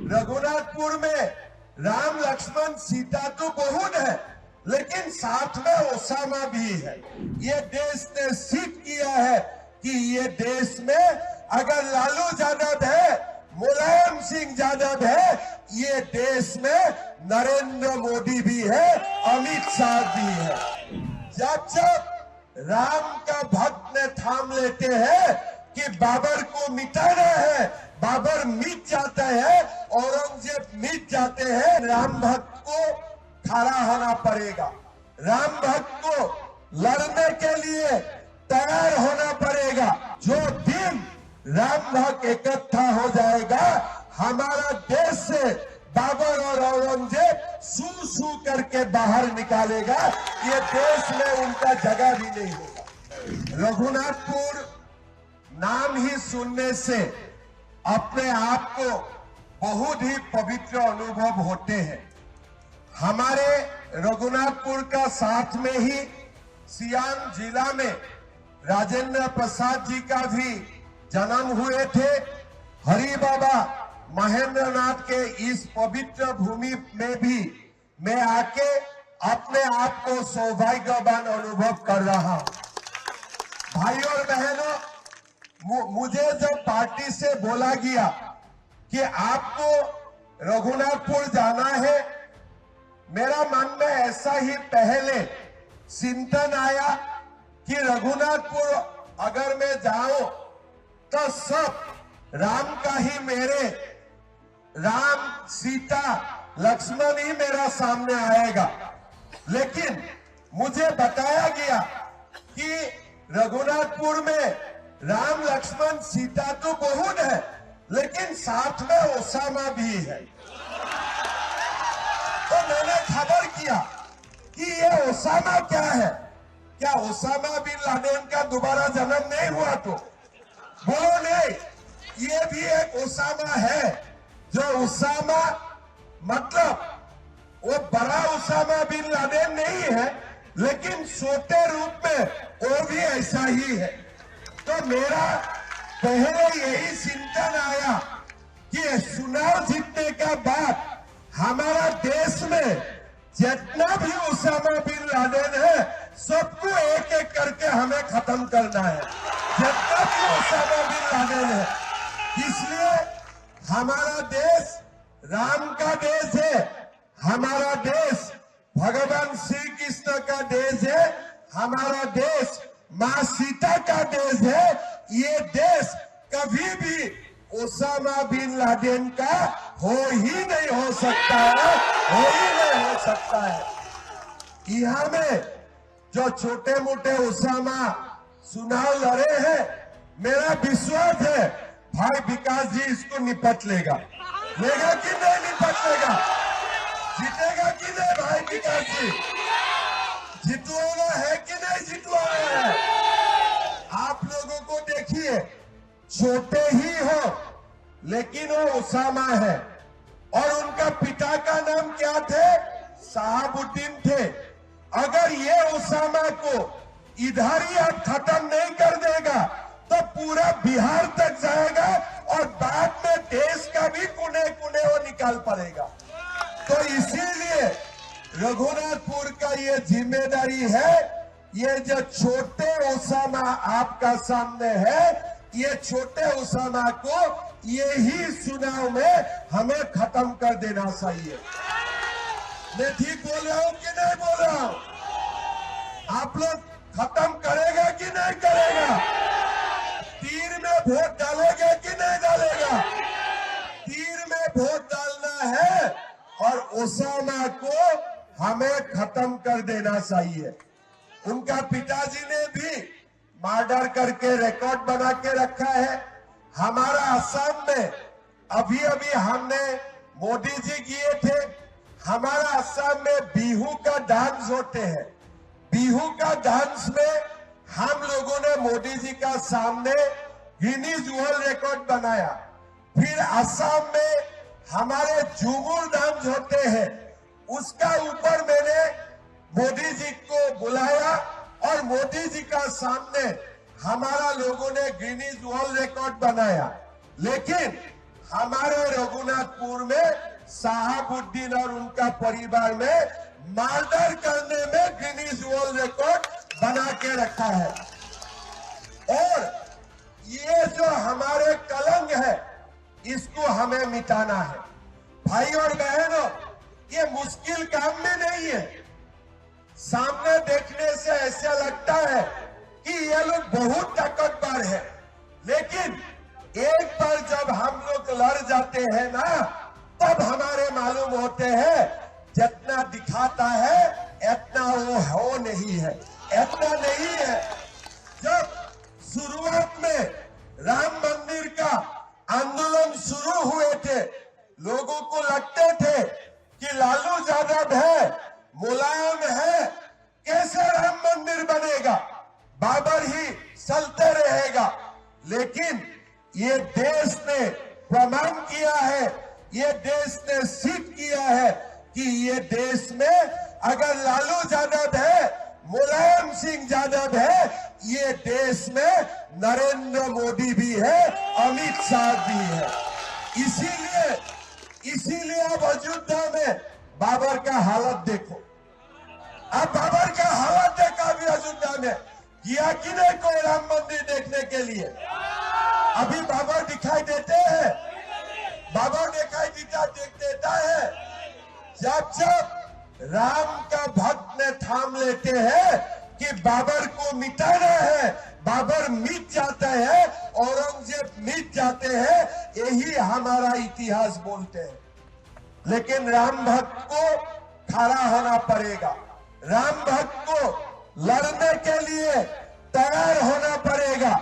रघुनाथपुर में राम लक्ष्मण सीता तो बहुत है, लेकिन साथ में ओसामा भी है। ये देश ने सिद्ध किया है कि ये देश में अगर लालू यादव है, मुलायम सिंह यादव है, ये देश में नरेंद्र मोदी भी है, अमित शाह भी है। जब राम का भक्त ने थाम लेते हैं कि बाबर को मिटाना है, बाबर मिट जाता है, औरंगजेब मिट जाते हैं, राम भक्त को खड़ा होना पड़ेगा। राम भक्त को लड़ने के लिए तैयार होना पड़ेगा। जो दिन राम भक्त इकट्ठा हो जाएगा, हमारा देश से बाबर और औरंगजेब सू सू करके बाहर निकालेगा। ये देश में उनका जगह भी नहीं होगा। रघुनाथपुर नाम ही सुनने से अपने आप को बहुत ही पवित्र अनुभव होते हैं। हमारे रघुनाथपुर का साथ में ही सियांग जिला में राजेंद्र प्रसाद जी का भी जन्म हुए थे। हरि बाबा महेंद्र नाथ के इस पवित्र भूमि में भी मैं आके अपने आप को सौभाग्यवान अनुभव कर रहा हूं। भाई और बहनों, मुझे जब पार्टी से बोला गया कि आपको रघुनाथपुर जाना है, मेरा मन में ऐसा ही पहले चिंतन आया कि रघुनाथपुर अगर मैं जाऊं तो सब राम का ही मेरे राम सीता लक्ष्मण ही मेरा सामने आएगा। लेकिन मुझे बताया गया कि रघुनाथपुर में राम लक्ष्मण सीता तो बहुत है, लेकिन साथ में ओसामा भी है। तो मैंने खबर किया कि ये ओसामा क्या है। क्या ओसामा बिन लादेन का दोबारा जन्म नहीं हुआ? तो बोलो नहीं, ये भी एक ओसामा है। जो ओसामा मतलब वो बड़ा ओसामा बिन लादेन नहीं है, लेकिन छोटे रूप में वो भी ऐसा ही है। तो मेरा पहले यही चिंतन आया कि चुनाव जीतने के बाद हमारा देश में जितना भी ओसामा बिन लादेन है, सबको एक एक करके हमें खत्म करना है। जितना भी ओसामा बिन लादेन है, इसलिए हमारा देश राम का देश है, हमारा देश भगवान श्री कृष्ण का देश है, हमारा देश माँ सीता का देश है। ये देश कभी भी ओसामा बिन लादेन का हो ही नहीं हो सकता है, हो ही नहीं हो सकता है। यहाँ में जो छोटे मोटे ओसामा चुनाव लड़े हैं, मेरा विश्वास है भाई विकास जी इसको निपट लेगा। लेगा कि नहीं निपट लेगा? जीतेगा कि नहीं भाई विकास जी? जितवाना है कि नहीं जितवाना है? आप लोगों को देखिए, छोटे ही हो लेकिन वो ओसामा है। और उनका पिता का नाम क्या थे? शहाबुद्दीन थे। अगर ये ओसामा को इधर ही आप खत्म नहीं कर देगा तो पूरा बिहार तक जाएगा और बाद में देश का भी कोने कोने वो निकाल पड़ेगा। तो इसीलिए रघुनाथपुर का ये जिम्मेदारी है। ये जो छोटे ओसामा आपका सामने है, ये छोटे ओसामा को यही चुनाव में हमें खत्म कर देना चाहिए। मैं ठीक बोल रहा हूं कि नहीं बोल रहा हूं? आप लोग खत्म करेगा कि नहीं करेगा? तीर में वोट डालेगा कि नहीं डालेगा? तीर में वोट डालना है और ओसामा को हमें खत्म कर देना चाहिए। उनका पिताजी ने भी मर्डर करके रिकॉर्ड बना के रखा है। हमारा असम में अभी अभी हमने मोदी जी किए थे। हमारा असम में बिहू का डांस होते हैं। बिहू का डांस में हम लोगों ने मोदी जी का सामने गिनीज वर्ल्ड रिकॉर्ड बनाया। फिर असम में हमारे झूमुर डांस होते हैं, उसका ऊपर मैंने मोदी जी को बुलाया और मोदी जी का सामने हमारा लोगों ने गिनीज वर्ल्ड रिकॉर्ड बनाया। लेकिन हमारे रघुनाथपुर में साहबुद्दीन और उनका परिवार में मर्डर करने में गिनीज वर्ल्ड रिकॉर्ड बना के रखा है। और ये जो हमारे कलंक है इसको हमें मिटाना है। भाई और बहनों, ये मुश्किल काम में नहीं है। सामने देखने से ऐसा लगता है कि ये लोग बहुत ताकतवर है, लेकिन एक बार जब हम लोग लड़ जाते हैं ना, तब हमारे मालूम होते हैं जितना दिखाता है इतना वो हो नहीं है, इतना नहीं है। जब शुरुआत में राम मंदिर का आंदोलन शुरू हुए थे, लोगों को लगते थे कि लालू यादव है, मुलायम है, कैसे राम मंदिर बनेगा, बाबर ही चलते रहेगा। लेकिन ये देश ने प्रमाण किया है, ये देश ने सिद्ध किया है कि ये देश में अगर लालू यादव है, मुलायम सिंह यादव है, ये देश में नरेंद्र मोदी भी है, अमित शाह भी है। इसीलिए अब अयोध्या में बाबर का हालत देखो। अब बाबर का हालत देखा अभी अयोध्या में, किया कि नहीं कोई राम मंदिर देखने के लिए? अभी बाबर दिखाई देते हैं, बाबर दिखाई देता है। जब राम का भक्त ने थाम लेते हैं कि बाबर को मिटाना है, बाबर मिट जाता है, औरंगजेब मिट जाते हैं, यही हमारा इतिहास बोलते हैं। लेकिन राम भक्त को खड़ा होना पड़ेगा, राम भक्त को लड़ने के लिए तैयार होना पड़ेगा।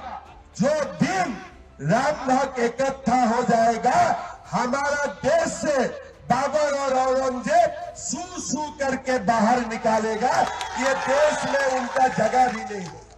जो दिन राम भक्त इकट्ठा हो जाएगा, हमारा देश से बाबर और औरंगजेब सू सू करके बाहर निकालेगा। ये देश में उनका जगह भी नहीं होगा।